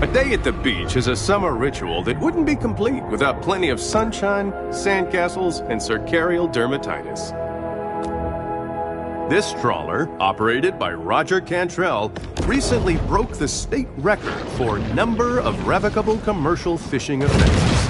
A day at the beach is a summer ritual that wouldn't be complete without plenty of sunshine, sandcastles, and circarial dermatitis. This trawler, operated by Roger Cantrell, recently broke the state record for number of revocable commercial fishing offenses.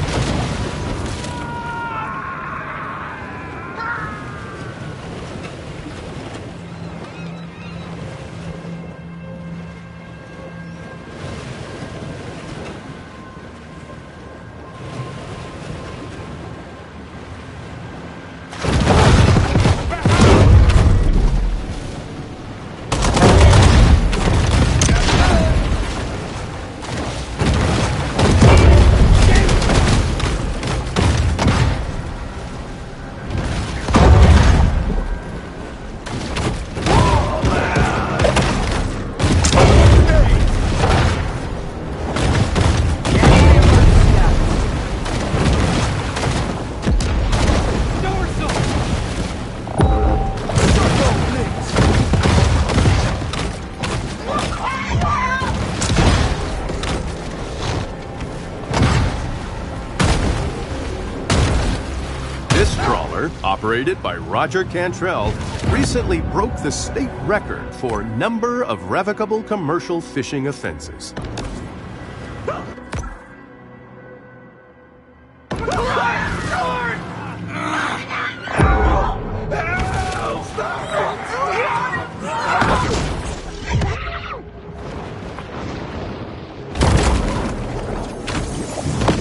Operated by Roger Cantrell, recently broke the state record for number of revocable commercial fishing offenses.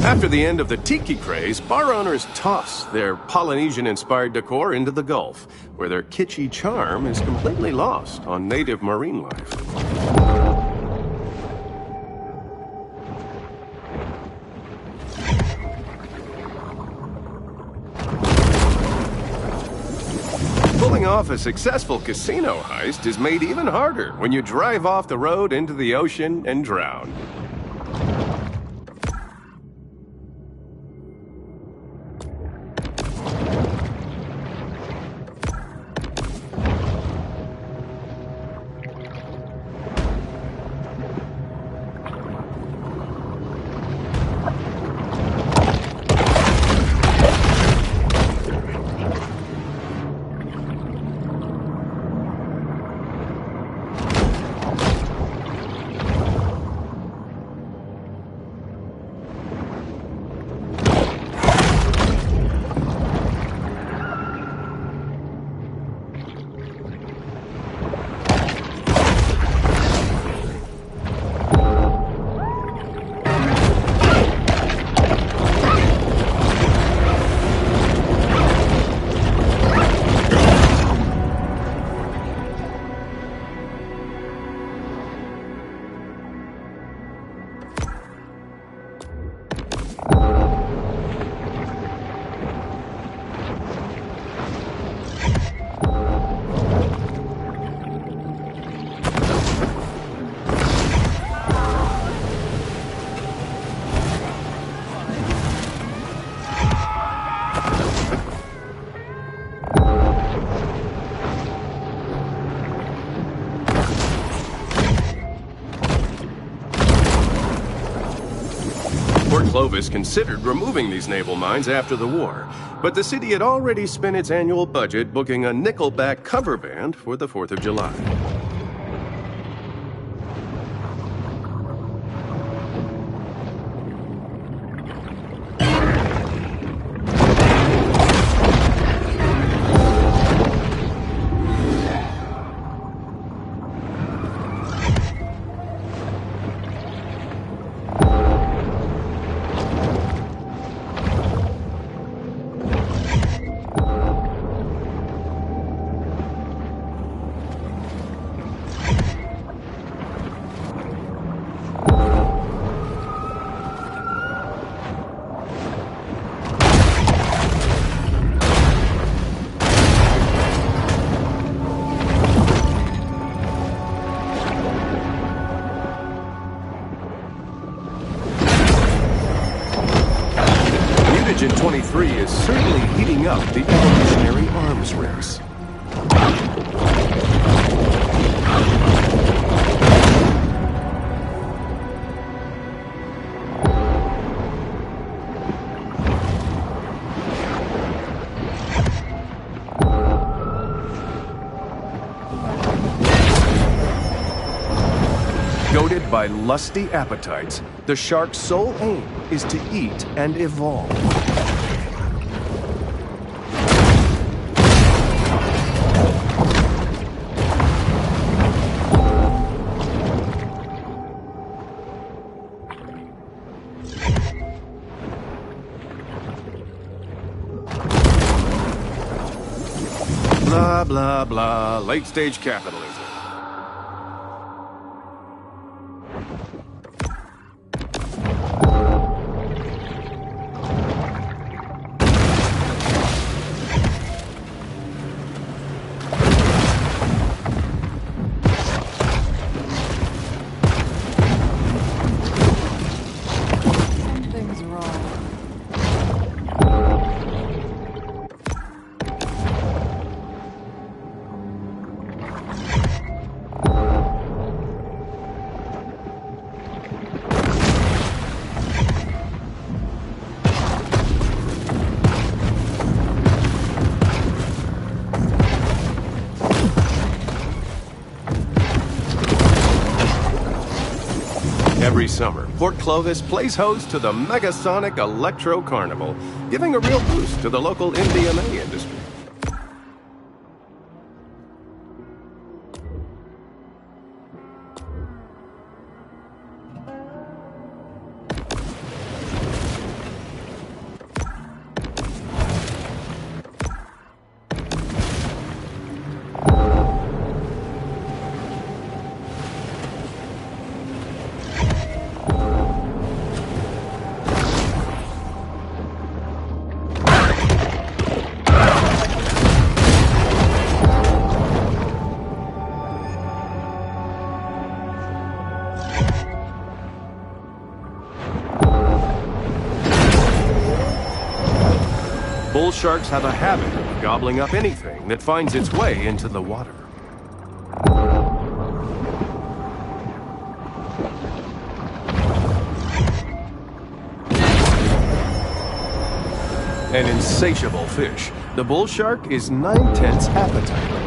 After the end of the tiki craze, bar owners toss their Polynesian-inspired decor into the Gulf, where their kitschy charm is completely lost on native marine life. Pulling off a successful casino heist is made even harder when you drive off the road into the ocean and drown. Clovis considered removing these naval mines after the war, but the city had already spent its annual budget booking a Nickelback cover band for the 4th of July. Engine 23 is certainly heating up the evolutionary arms race. by lusty appetites, the shark's sole aim is to eat and evolve. Blah, blah, blah. Late-stage capitalism. Something's wrong. Every summer, Port Clovis plays host to the Megasonic Electro Carnival, giving a real boost to the local MDMA industry. Bull sharks have a habit of gobbling up anything that finds its way into the water. An insatiable fish, the bull shark is 9/10 appetite.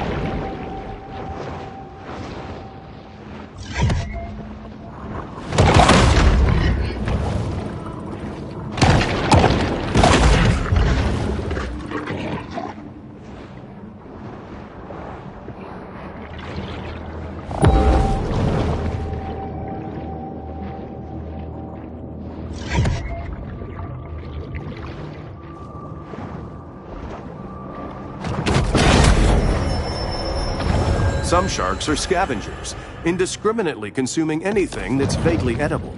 Some sharks are scavengers, indiscriminately consuming anything that's vaguely edible.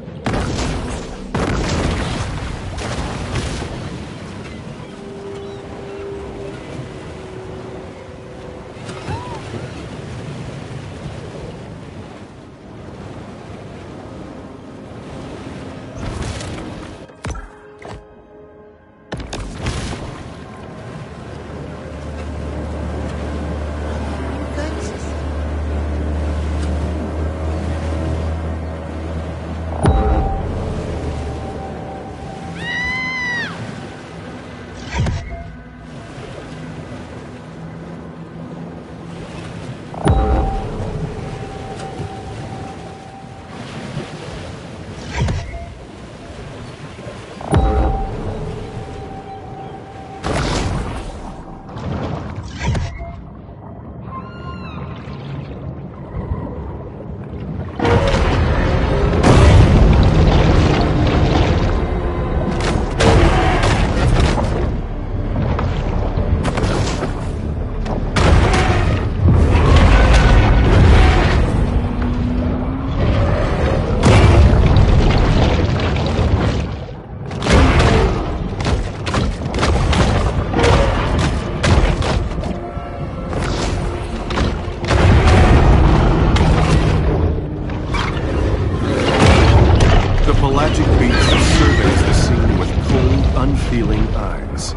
unfeeling eyes.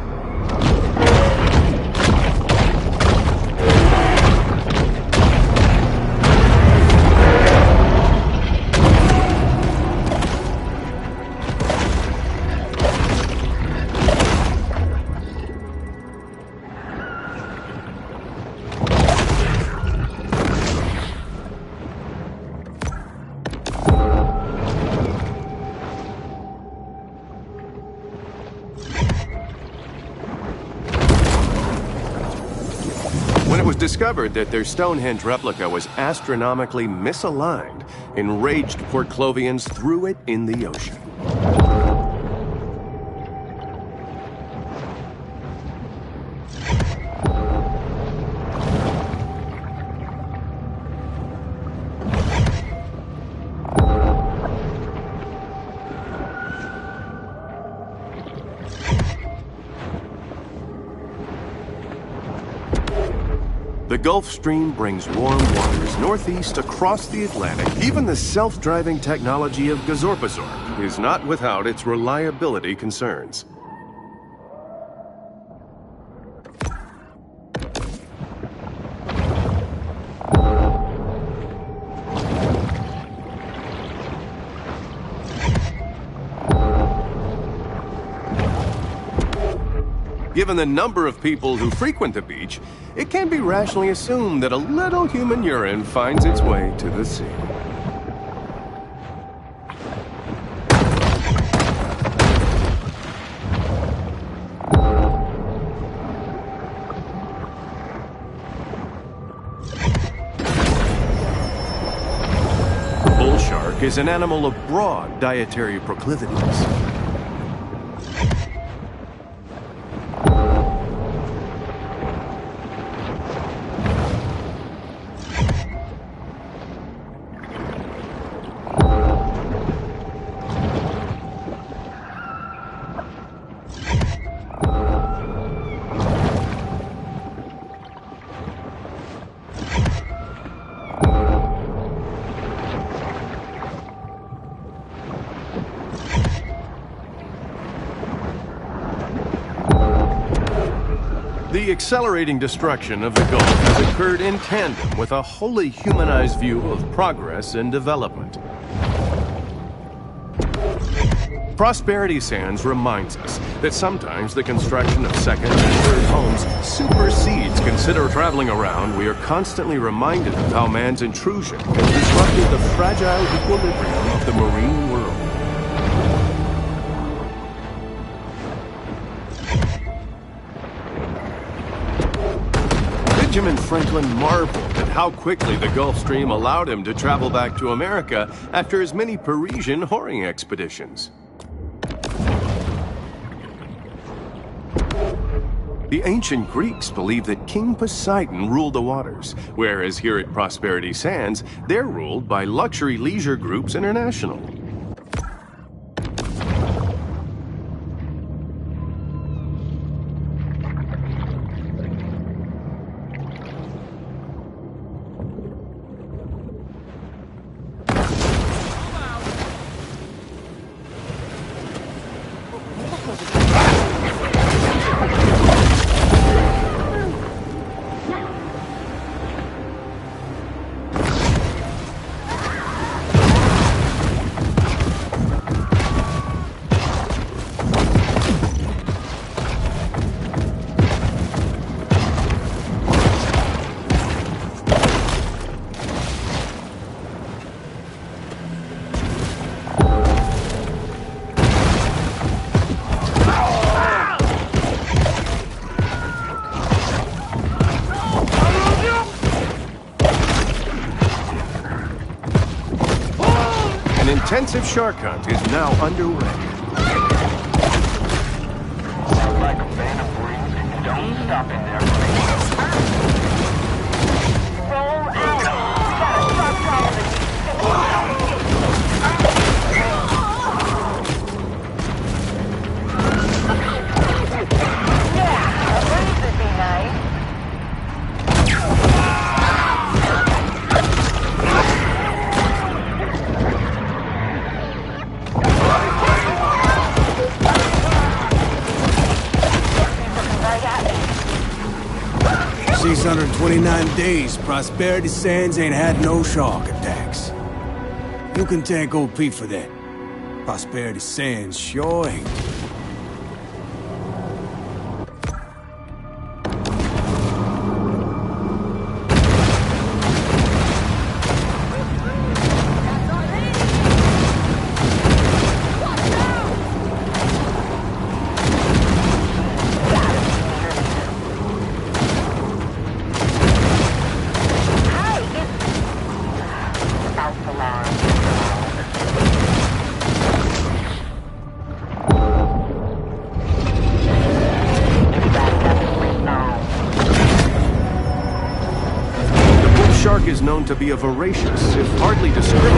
discovered that their Stonehenge replica was astronomically misaligned. Enraged Port Clovians threw it in the ocean. The Gulf Stream brings warm waters northeast across the Atlantic. Even the self-driving technology of Gazorpazorp is not without its reliability concerns. Given the number of people who frequent the beach, it can be rationally assumed that a little human urine finds its way to the sea. The bull shark is an animal of broad dietary proclivities. The accelerating destruction of the Gulf has occurred in tandem with a wholly humanized view of progress and development. Prosperity Sands reminds us that sometimes the construction of second and third homes supersedes consider traveling around. We are constantly reminded of how man's intrusion has disrupted the fragile equilibrium of the marine world. Benjamin Franklin marveled at how quickly the Gulf Stream allowed him to travel back to America after his many Parisian whoring expeditions. The ancient Greeks believed that King Poseidon ruled the waters, whereas here at Prosperity Sands, they're ruled by Luxury Leisure Groups International. Intensive shark hunt is now underway. Sounds like a band of brutes. Don't stop in there. Roll out. We got a truck driving. Yeah, a breeze would be nice. For 629 days, Prosperity Sands ain't had no shark attacks. You can thank OP for that. Prosperity Sands sure ain't. known to be a voracious, if hardly discriminating.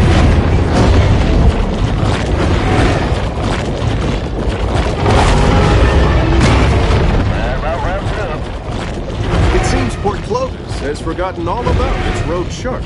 It seems Port Clovis has forgotten all about its road shark.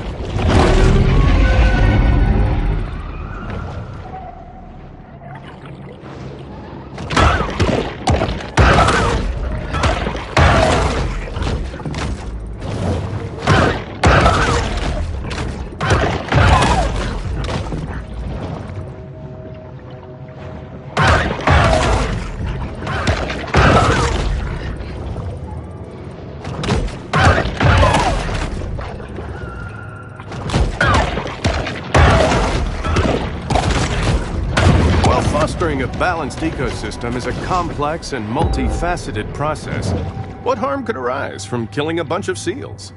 Fostering a balanced ecosystem is a complex and multifaceted process. What harm could arise from killing a bunch of seals?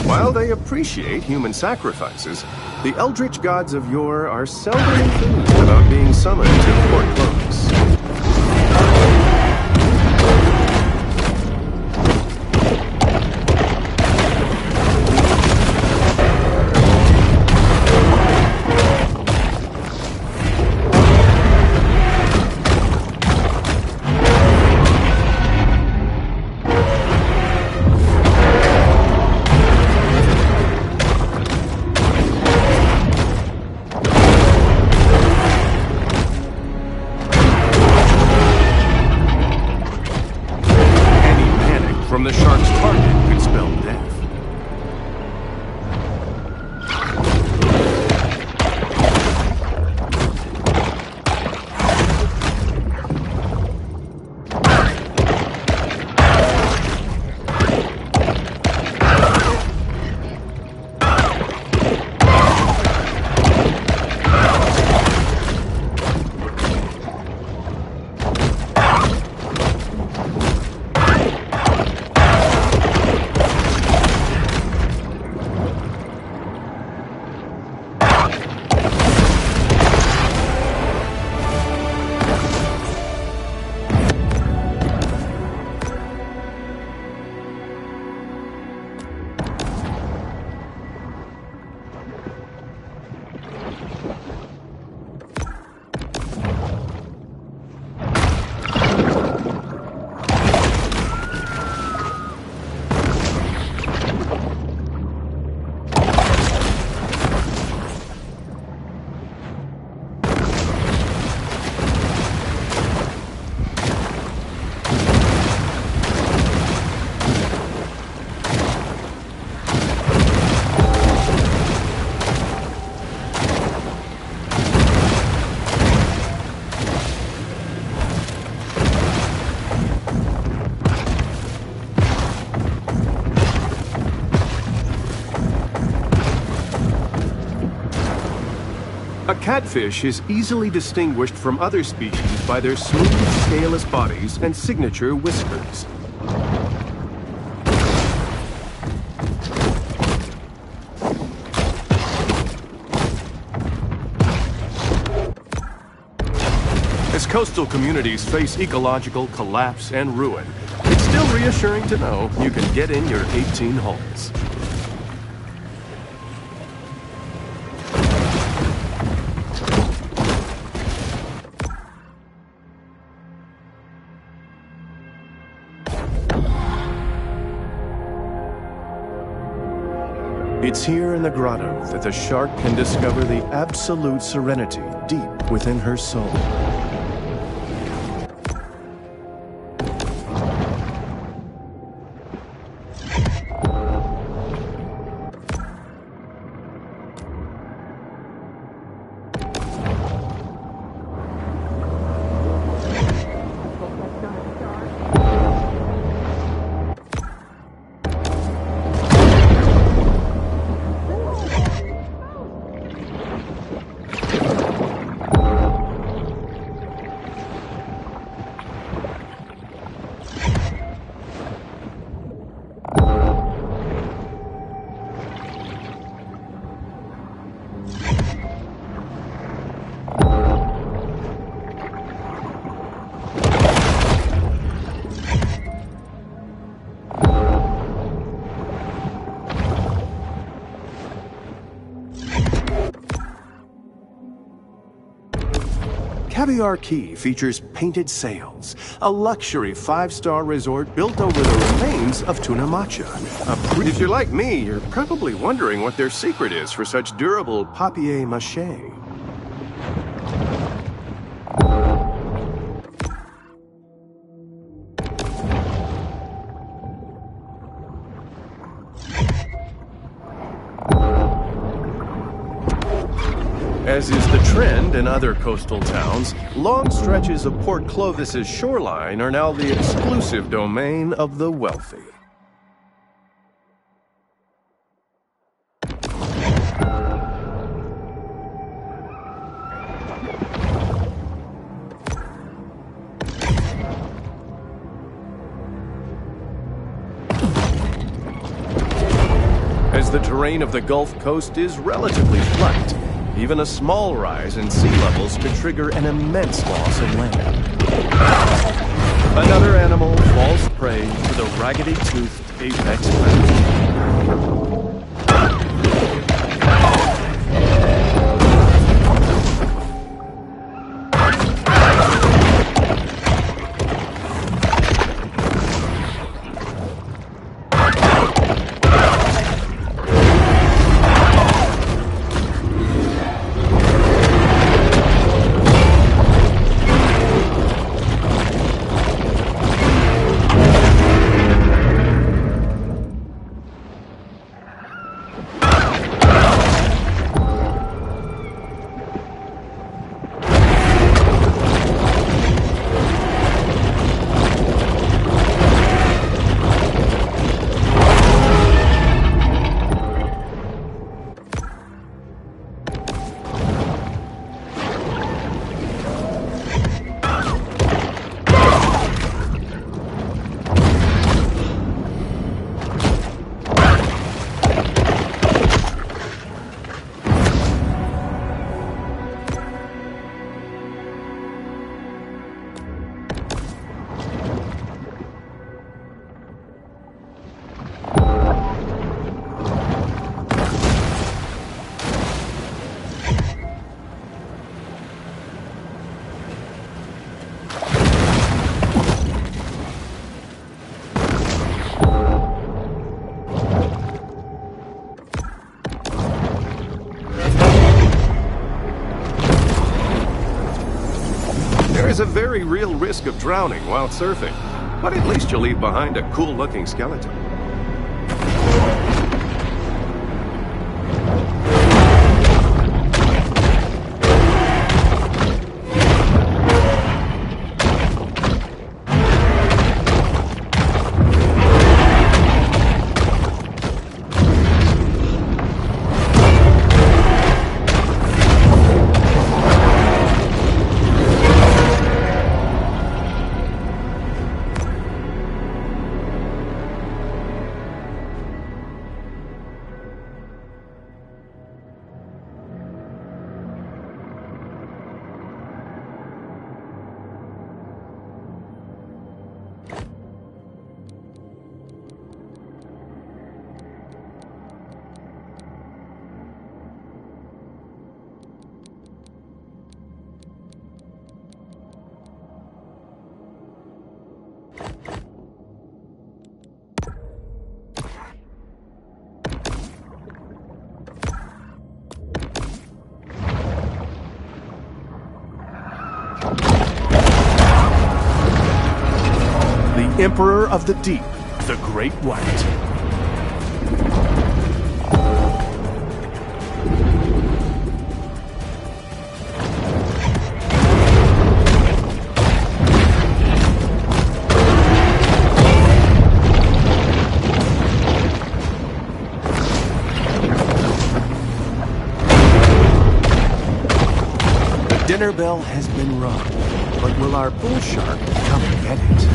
While they appreciate human sacrifices, the eldritch gods of yore are seldom enthused about being summoned to Port Clovis. From the shark's target could spell death. A catfish is easily distinguished from other species by their smooth, scaleless bodies and signature whiskers. As coastal communities face ecological collapse and ruin, it's still reassuring to know you can get in your 18 holes. It's here in the grotto that the shark can discover the absolute serenity deep within her soul. Caviar Key features painted sails, a luxury 5-star resort built over the remains of tuna matcha. If you're like me, you're probably wondering what their secret is for such durable papier-mâché. As is the trend in other coastal towns, long stretches of Port Clovis's shoreline are now the exclusive domain of the wealthy. As the terrain of the Gulf Coast is relatively flat, even a small rise in sea levels could trigger an immense loss of land. Another animal falls prey to the raggedy-toothed apex predator. There is a very real risk of drowning while surfing, but at least you'll leave behind a cool-looking skeleton. Emperor of the Deep, the Great White. Dinner bell has been rung, but will our bull shark come and get it?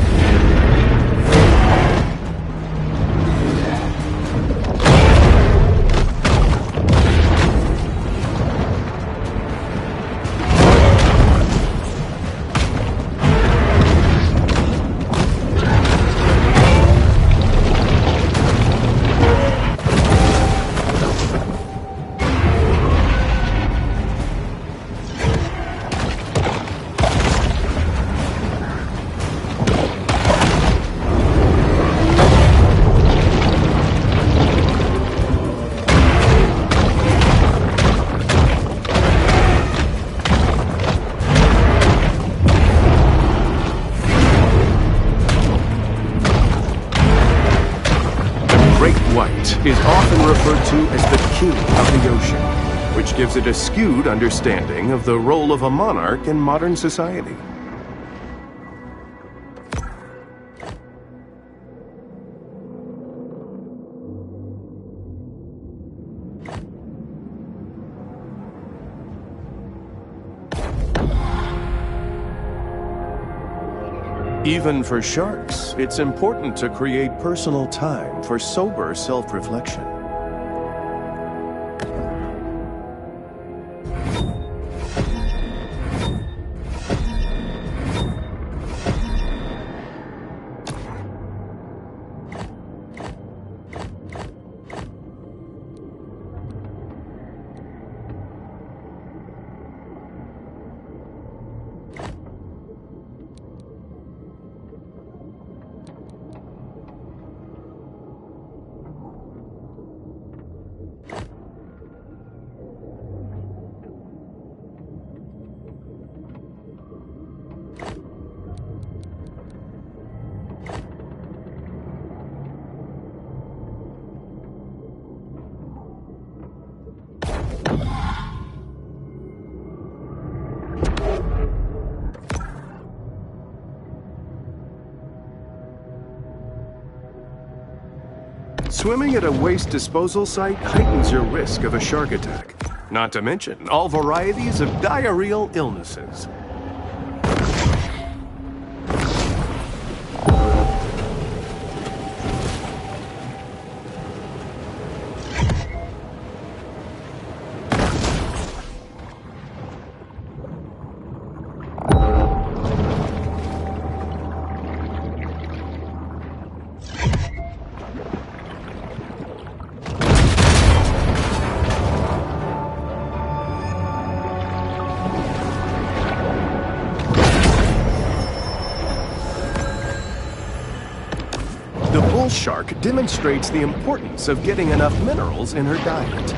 Is often referred to as the king of the ocean, which gives it a skewed understanding of the role of a monarch in modern society. Even for sharks, it's important to create personal time for sober self-reflection. Swimming at a waste disposal site heightens your risk of a shark attack, not to mention all varieties of diarrheal illnesses. The bull shark demonstrates the importance of getting enough minerals in her diet.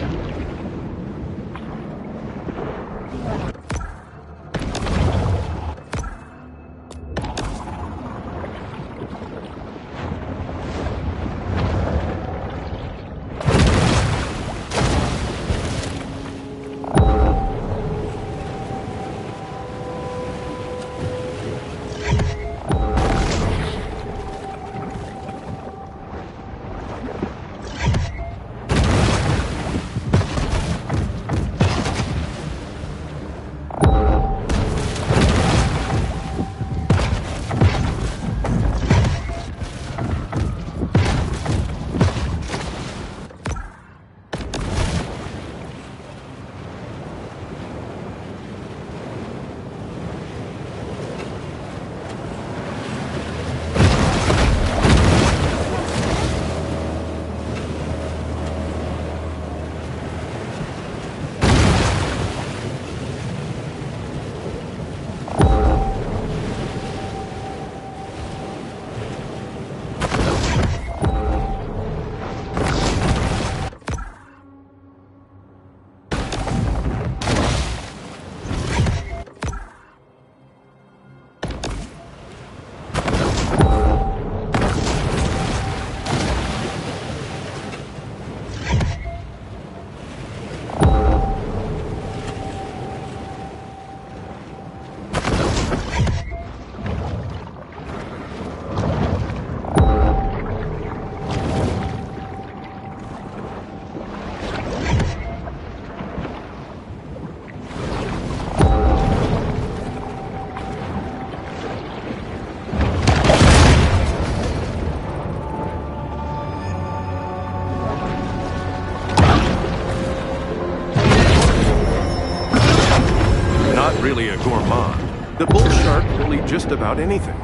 really a gourmand, the bull shark will eat just about anything.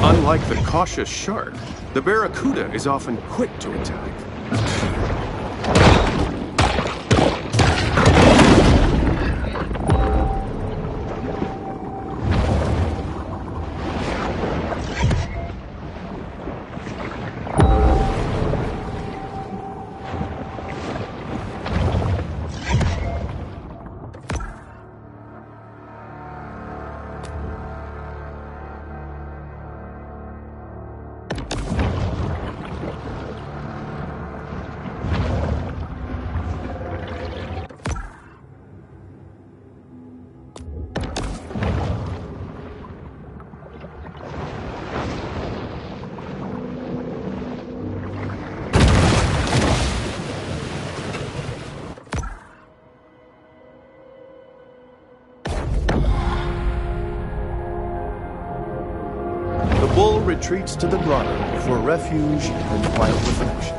Unlike the cautious shark, the barracuda is often quick to attack. The bull retreats to the grotto for refuge and quiet reflection.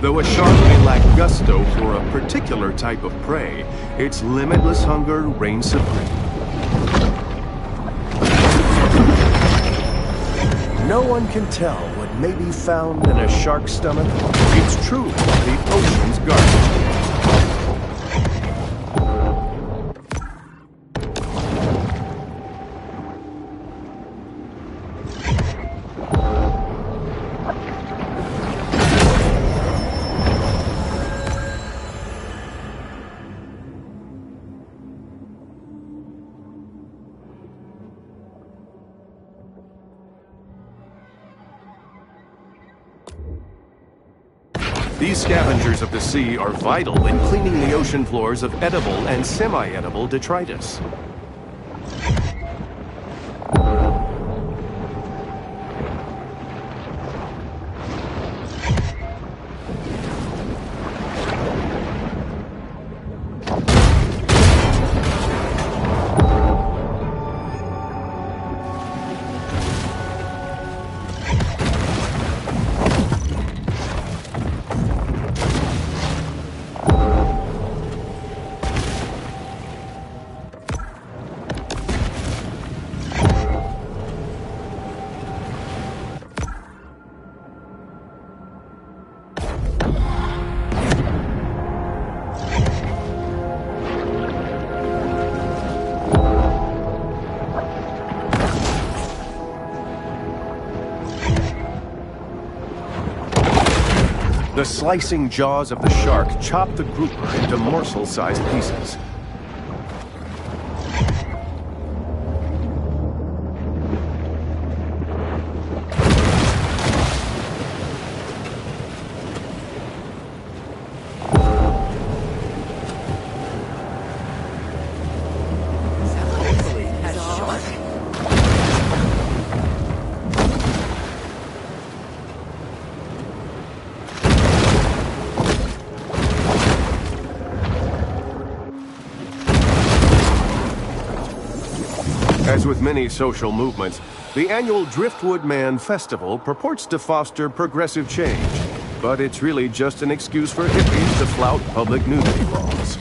Though a shark may lack gusto for a particular type of prey, its limitless hunger reigns supreme. No one can tell what may be found in a shark's stomach. It's truly the ocean's garbage. These scavengers of the sea are vital in cleaning the ocean floors of edible and semi-edible detritus. The slicing jaws of the shark chop the grouper into morsel-sized pieces. As with many social movements, the annual Driftwood Man Festival purports to foster progressive change, but it's really just an excuse for hippies to flout public nudity laws.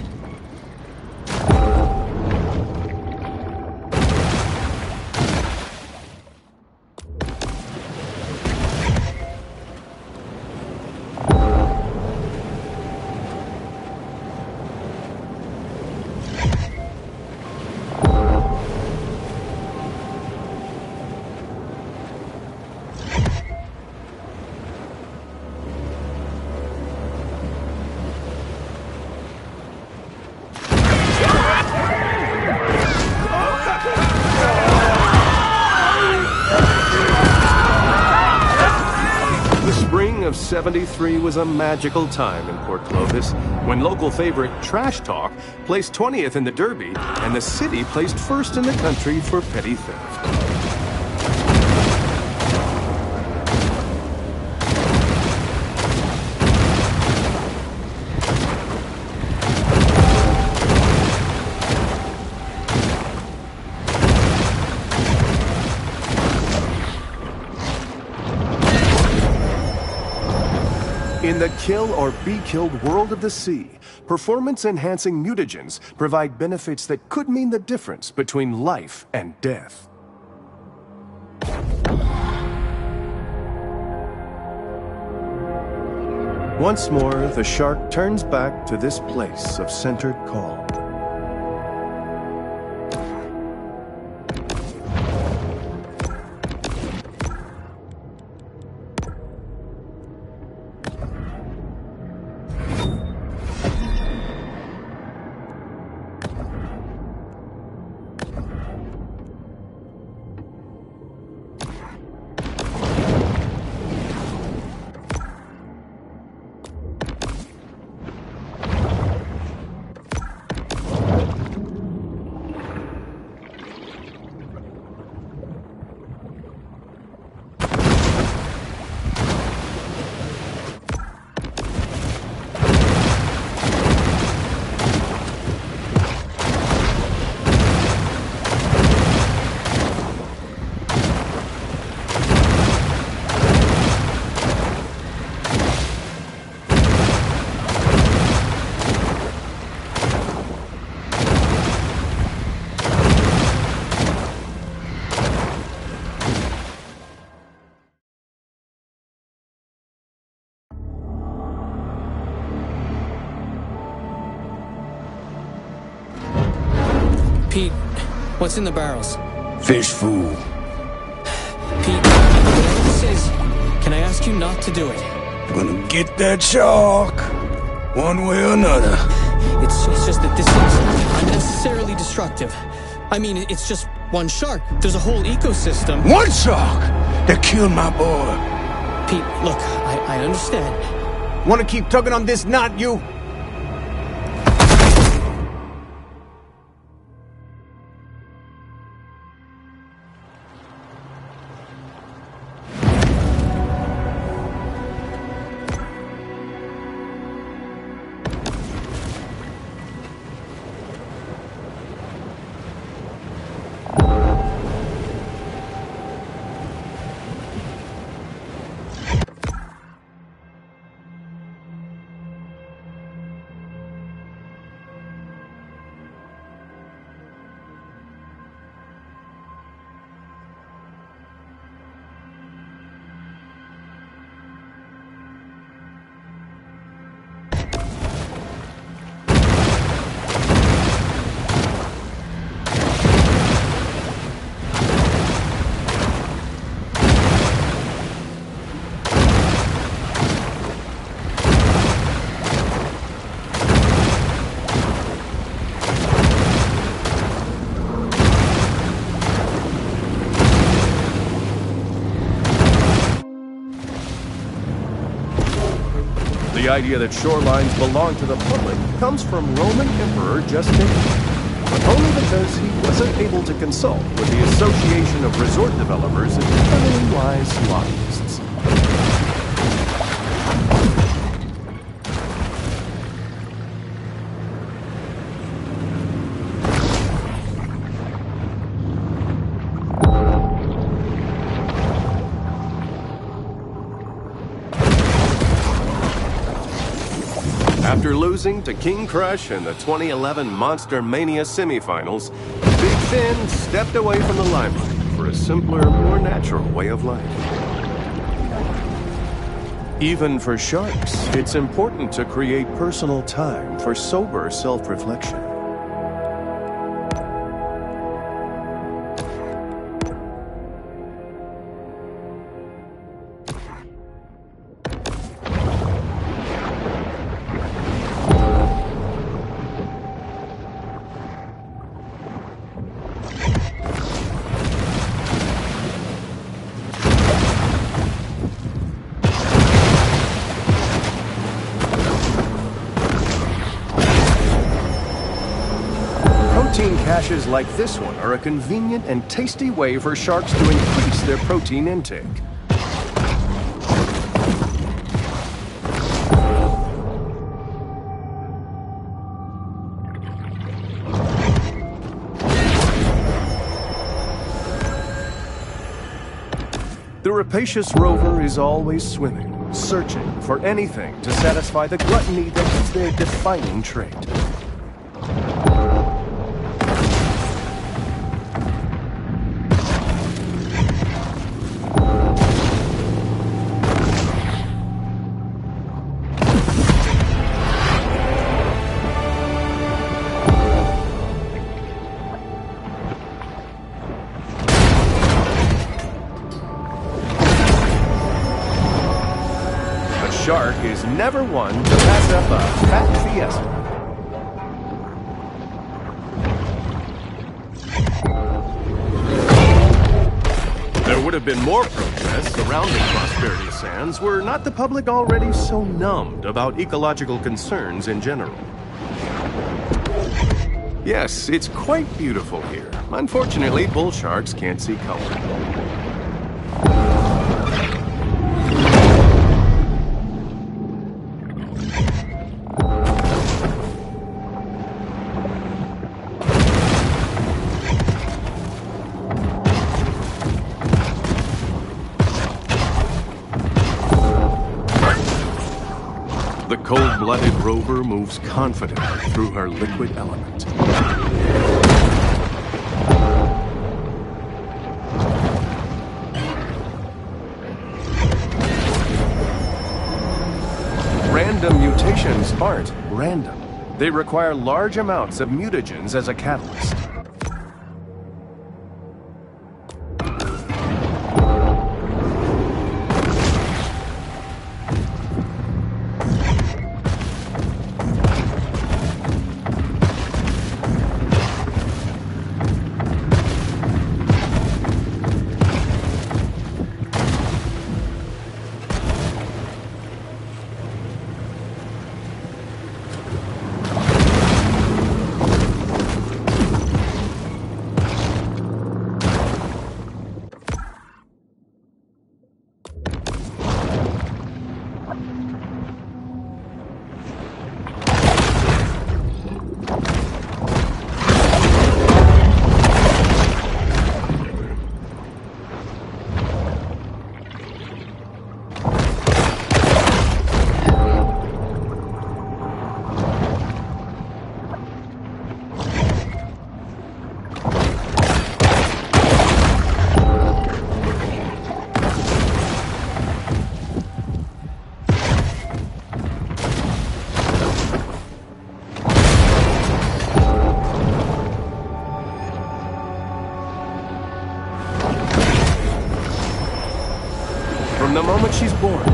1973 was a magical time in Port Clovis when local favorite Trash Talk placed 20th in the Derby and the city placed first in the country for petty theft. In the kill or be killed world of the sea, performance-enhancing mutagens provide benefits that could mean the difference between life and death. Once more, the shark turns back to this place of centered calm. Pete, what's in the barrels? Fish food. Pete, whatever this is, can I ask you not to do it? Gonna get that shark, one way or another. It's just that this is unnecessarily destructive. I mean, it's just one shark. There's a whole ecosystem. One shark that killed my boy. Pete, look, I understand. Wanna keep tugging on this knot, you? The idea that shorelines belong to the public comes from Roman Emperor Justinian, but only because he wasn't able to consult with the Association of Resort Developers and other wise lobbyists. After losing to King Crush in the 2011 Monster Mania semifinals, Big Finn stepped away from the limelight for a simpler, more natural way of life. Even for sharks, it's important to create personal time for sober self-reflection. Protein caches like this one are a convenient and tasty way for sharks to increase their protein intake. The rapacious rover is always swimming, searching for anything to satisfy the gluttony that is their defining trait. Shark is never one to pass up a fat fiesta. There would have been more protests surrounding Prosperity Sands were not the public already so numbed about ecological concerns in general. Yes, it's quite beautiful here. Unfortunately, bull sharks can't see color. The cold-blooded rover moves confidently through her liquid element. Random mutations aren't random. They require large amounts of mutagens as a catalyst. From the moment she's born,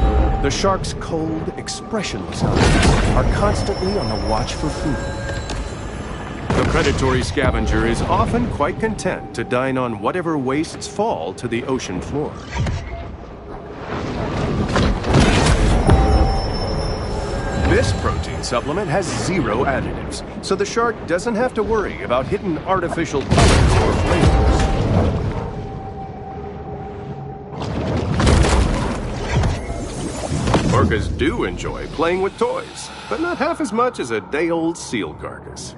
the shark's cold, expressionless eyes are constantly on the watch for food. The predatory scavenger is often quite content to dine on whatever wastes fall to the ocean floor. This protein supplement has 0 additives, so the shark doesn't have to worry about hidden artificial colors or flavors. Orcas do enjoy playing with toys, but not half as much as a day-old seal carcass.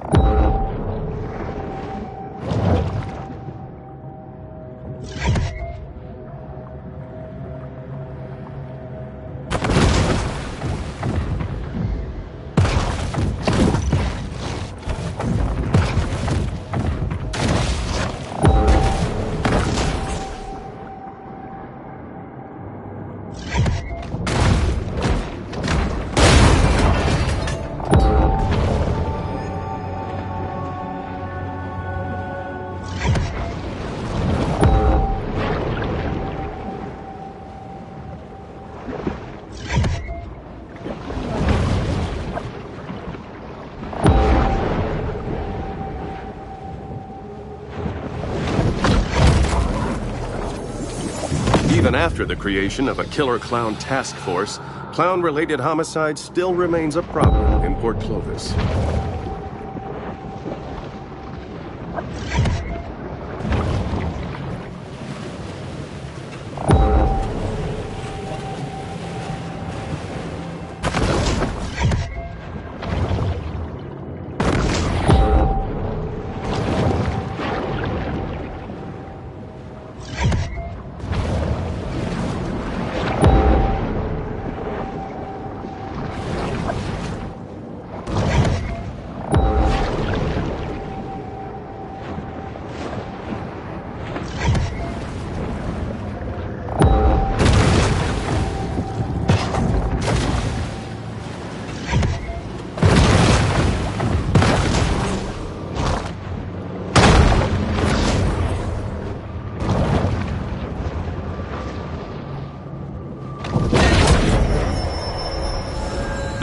Even after the creation of a killer clown task force, clown-related homicide still remains a problem in Port Clovis.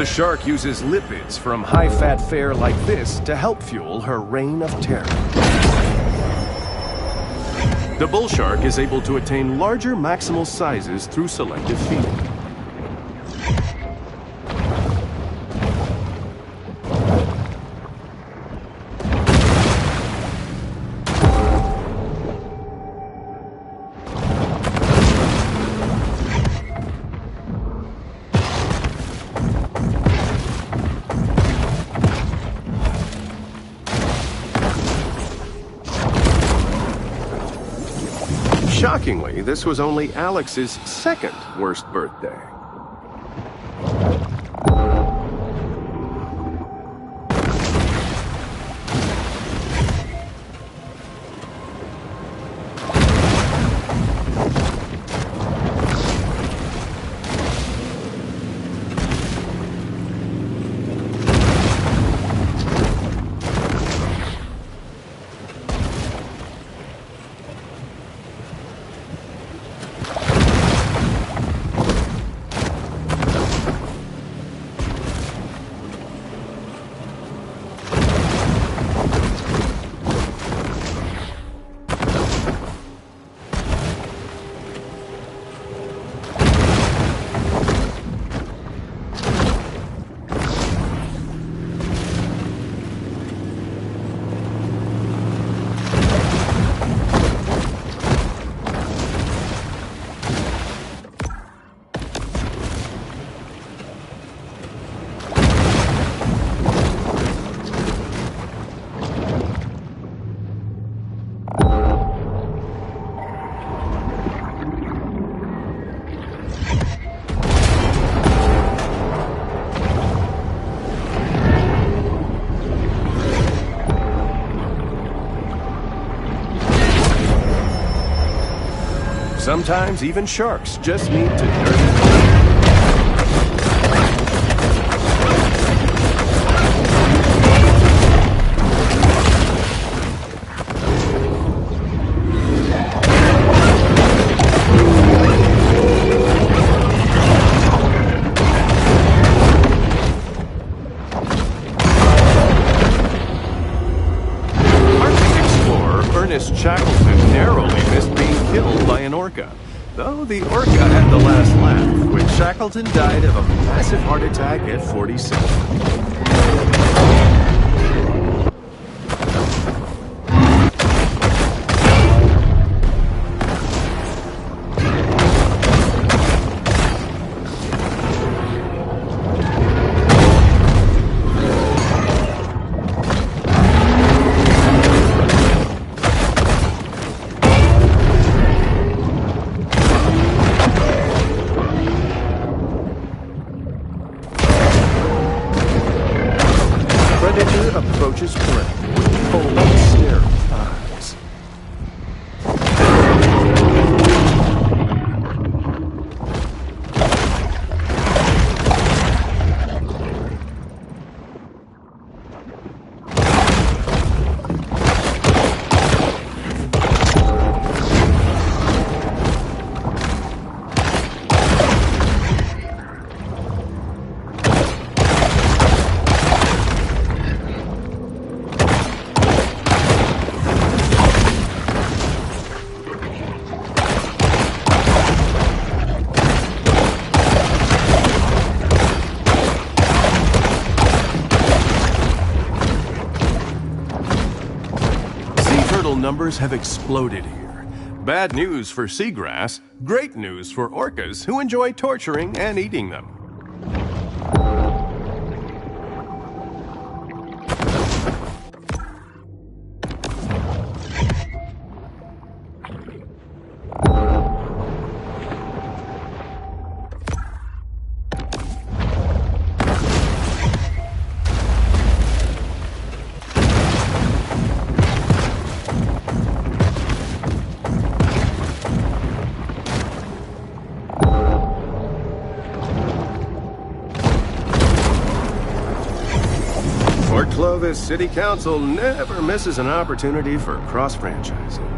The shark uses lipids from high-fat fare like this to help fuel her reign of terror. The bull shark is able to attain larger maximal sizes through selective feeding. Shockingly, this was only Alex's second worst birthday. Sometimes even sharks just need to dirty. Shackleton narrowly missed being killed by an orca, though the orca had the last laugh when Shackleton died of a massive heart attack at 47. Approaches prey with cold, staring eyes. Numbers have exploded here. Bad news for seagrass, great news for orcas who enjoy torturing and eating them. Clovis City Council never misses an opportunity for cross-franchising.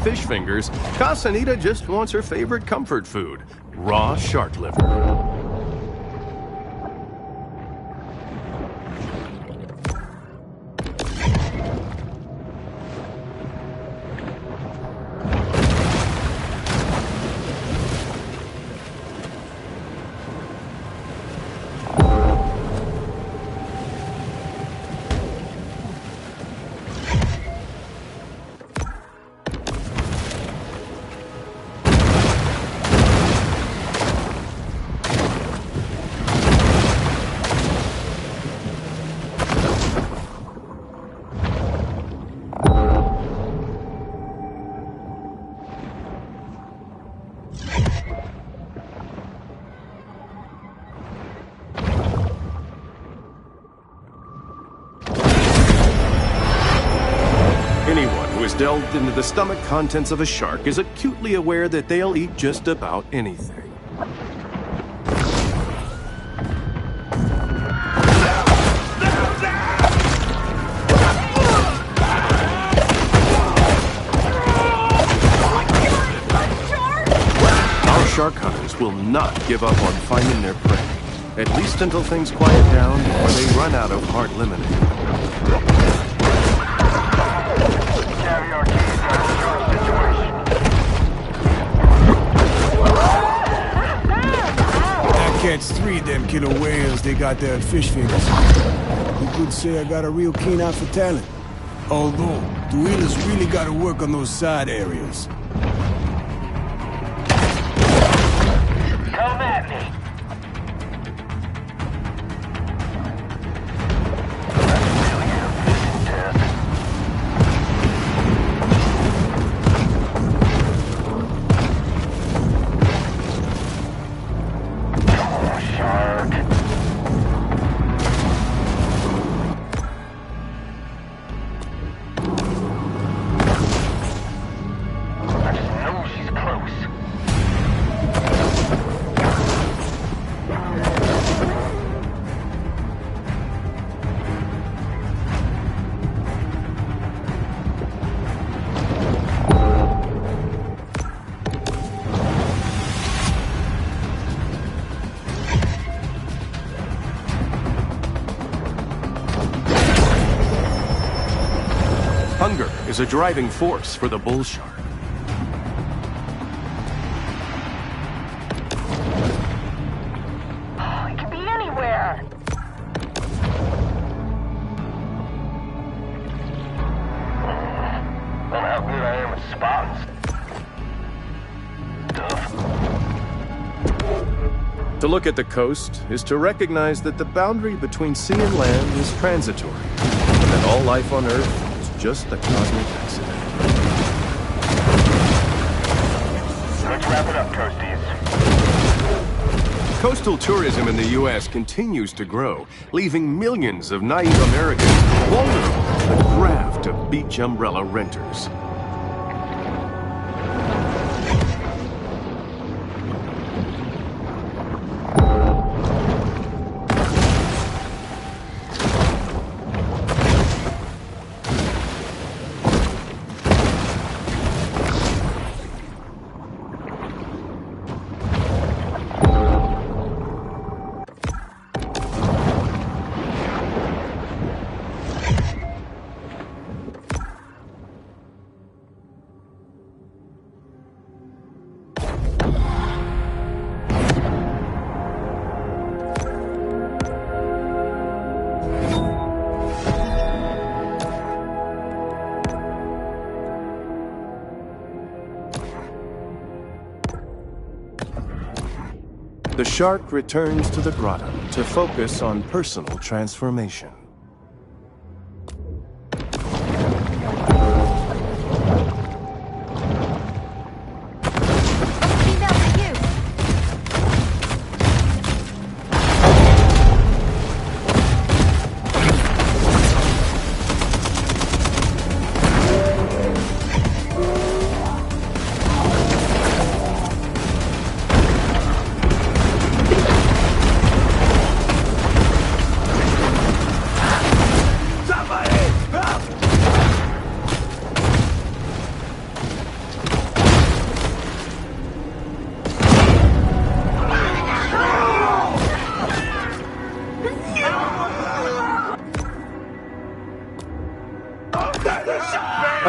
fish fingers, Casanita just wants her favorite comfort food, raw shark liver. Delved into the stomach contents of a shark is acutely aware that they'll eat just about anything. Our shark hunters will not give up on finding their prey, at least until things quiet down or they run out of hard lemonade. Catch 3 of them killer whales they got there at fish fingers. You could say I got a real keen eye for talent. Although, the wheelers really gotta work on those side areas. Come at me. Hunger is a driving force for the bull shark. It could be anywhere. I don't know how good I am at spotting stuff. To look at the coast is to recognize that the boundary between sea and land is transitory, and that all life on Earth is just a cosmic accident. Let's wrap it up, Coasties. Coastal tourism in the U.S. continues to grow, leaving millions of naive Americans vulnerable to the graft of beach umbrella renters. The shark returns to the grotto to focus on personal transformation.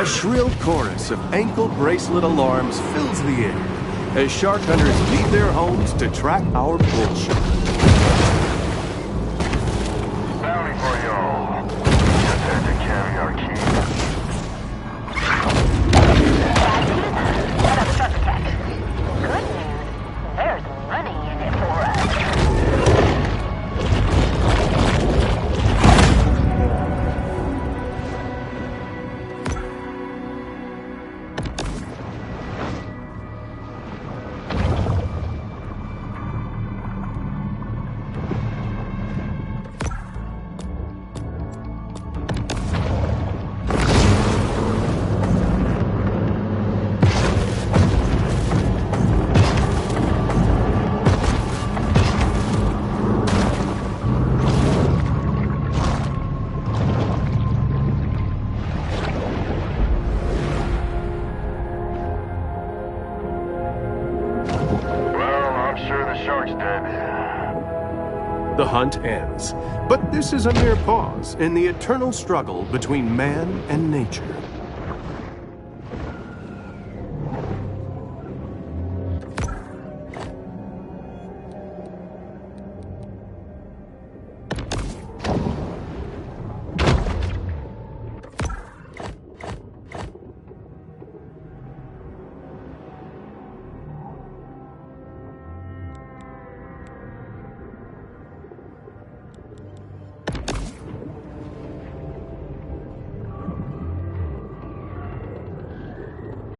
A shrill chorus of ankle bracelet alarms fills the air as shark hunters leave their homes to track our bull shark. Bounty for y'all. Just had to carry our key. Another shark attack. Good news, there's money in it for us. The hunt ends, but this is a mere pause in the eternal struggle between man and nature.